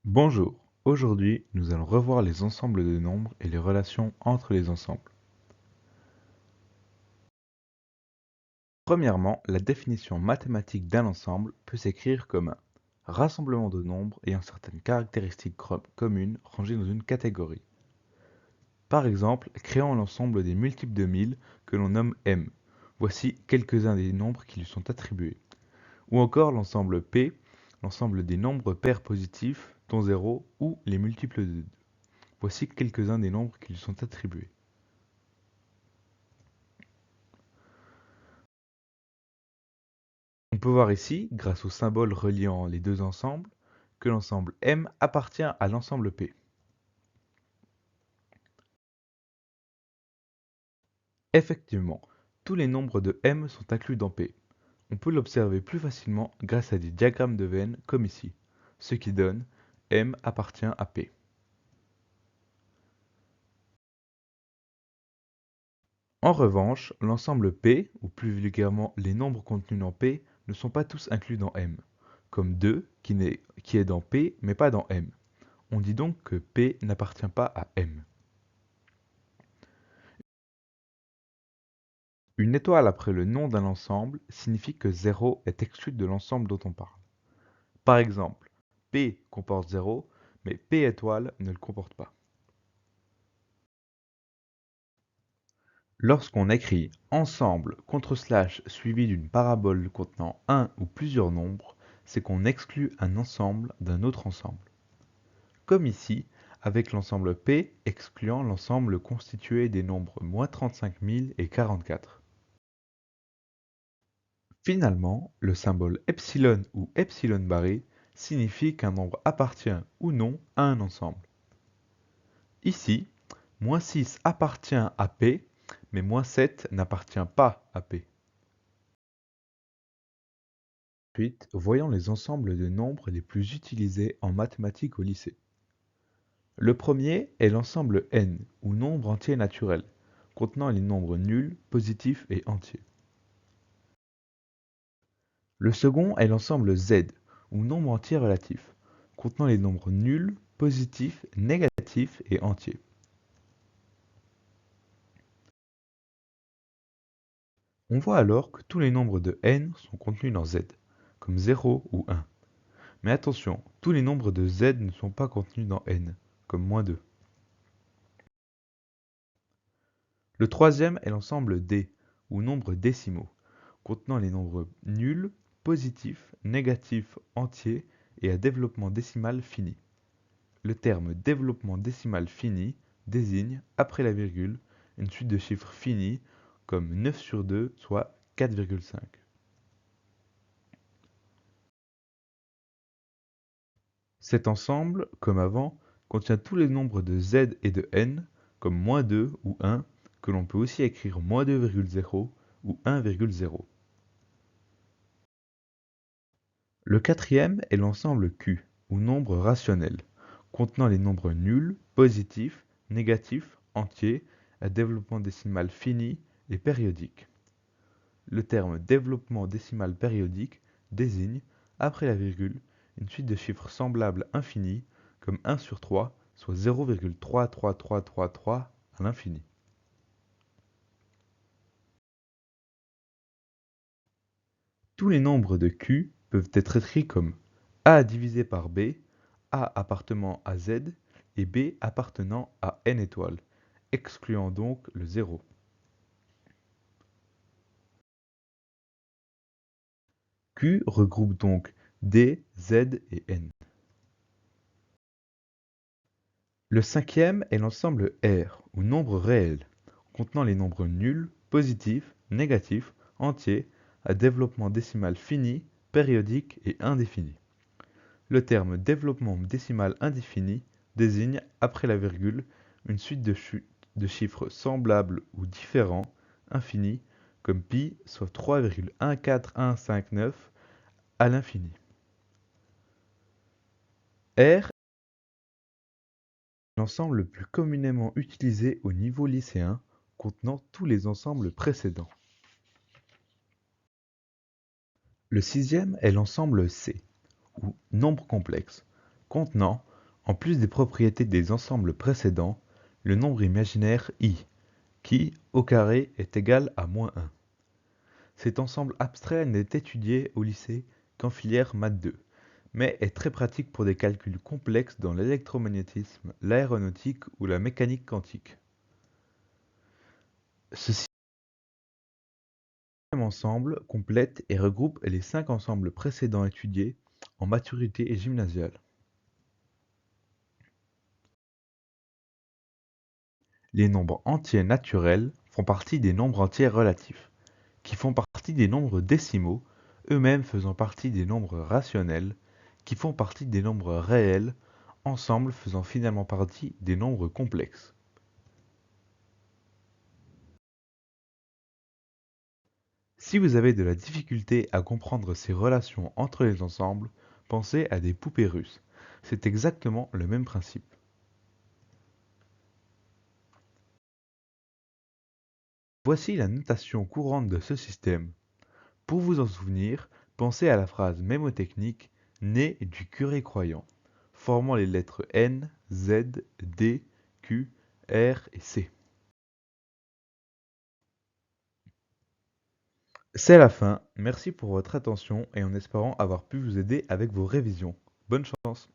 Bonjour, aujourd'hui nous allons revoir les ensembles de nombres et les relations entre les ensembles. Premièrement, la définition mathématique d'un ensemble peut s'écrire comme un rassemblement de nombres ayant certaines caractéristiques communes rangées dans une catégorie. Par exemple, créons l'ensemble des multiples de 1000 que l'on nomme M. Voici quelques-uns des nombres qui lui sont attribués. Ou encore l'ensemble P, l'ensemble des nombres pairs positifs, dont 0, ou les multiples de 2. Voici quelques-uns des nombres qui lui sont attribués. On peut voir ici, grâce au symbole reliant les deux ensembles, que l'ensemble M appartient à l'ensemble P. Effectivement, tous les nombres de M sont inclus dans P. On peut l'observer plus facilement grâce à des diagrammes de Venn comme ici, ce qui donne M appartient à P. En revanche, l'ensemble P, ou plus vulgairement les nombres contenus dans P, ne sont pas tous inclus dans M, comme 2 qui est dans P mais pas dans M. On dit donc que P n'appartient pas à M. Une étoile après le nom d'un ensemble signifie que 0 est exclu de l'ensemble dont on parle. Par exemple, P comporte 0, mais P étoile ne le comporte pas. Lorsqu'on écrit ensemble / suivi d'une parabole contenant un ou plusieurs nombres, c'est qu'on exclut un ensemble d'un autre ensemble. Comme ici, avec l'ensemble P excluant l'ensemble constitué des nombres -35 000 et 44. Finalement, le symbole epsilon ou epsilon barré signifie qu'un nombre appartient ou non à un ensemble. Ici, -6 appartient à P, mais -7 n'appartient pas à P. Ensuite, voyons les ensembles de nombres les plus utilisés en mathématiques au lycée. Le premier est l'ensemble n, ou nombre entier naturel, contenant les nombres nuls, positifs et entiers. Le second est l'ensemble z, ou nombre entier relatif, contenant les nombres nuls, positifs, négatifs et entiers. On voit alors que tous les nombres de n sont contenus dans z, comme 0 ou 1. Mais attention, tous les nombres de z ne sont pas contenus dans n, comme -2. Le troisième est l'ensemble d, ou nombres décimaux, contenant les nombres nuls, positifs, négatifs, entiers et à développement décimal fini. Le terme développement décimal fini désigne, après la virgule, une suite de chiffres finis comme 9 sur 2, soit 4,5. Cet ensemble, comme avant, contient tous les nombres de z et de n, comme -2 ou 1, que l'on peut aussi écrire -2,0 ou 1,0. Le quatrième est l'ensemble Q, ou nombre rationnel, contenant les nombres nuls, positifs, négatifs, entiers, à développement décimal fini et périodique. Le terme développement décimal périodique désigne, après la virgule, une suite de chiffres semblables infinis, comme 1 sur 3, soit 0,33333 à l'infini. Tous les nombres de Q peuvent être écrits comme A divisé par B, A appartenant à Z et B appartenant à n étoiles, excluant donc le 0. Q regroupe donc D, Z et N. Le cinquième est l'ensemble R, ou nombre réel, contenant les nombres nuls, positifs, négatifs, entiers, à développement décimal fini, périodique et indéfini. Le terme développement décimal indéfini désigne, après la virgule, une suite de chiffres semblables ou différents, infinis, comme pi, soit 3,14159 à l'infini. R est l'ensemble le plus communément utilisé au niveau lycéen, contenant tous les ensembles précédents. Le sixième est l'ensemble C, ou nombre complexe, contenant, En plus des propriétés des ensembles précédents, le nombre imaginaire I, qui, au carré, est égal à -1. Cet ensemble abstrait n'est étudié au lycée qu'en filière Math 2, mais est très pratique pour des calculs complexes dans l'électromagnétisme, l'aéronautique ou la mécanique quantique. Ce système ensemble complète et regroupe les 5 ensembles précédents étudiés en maturité gymnasiale. Les nombres entiers naturels font partie des nombres entiers relatifs, qui font partie des nombres décimaux, eux-mêmes faisant partie des nombres rationnels, qui font partie des nombres réels, ensemble faisant finalement partie des nombres complexes. Si vous avez de la difficulté à comprendre ces relations entre les ensembles, pensez à des poupées russes. C'est exactement le même principe. Voici la notation courante de ce système. Pour vous en souvenir, pensez à la phrase mémotechnique née du curé croyant, formant les lettres N, Z, D, Q, R et C. C'est la fin, merci pour votre attention et en espérant avoir pu vous aider avec vos révisions. Bonne chance!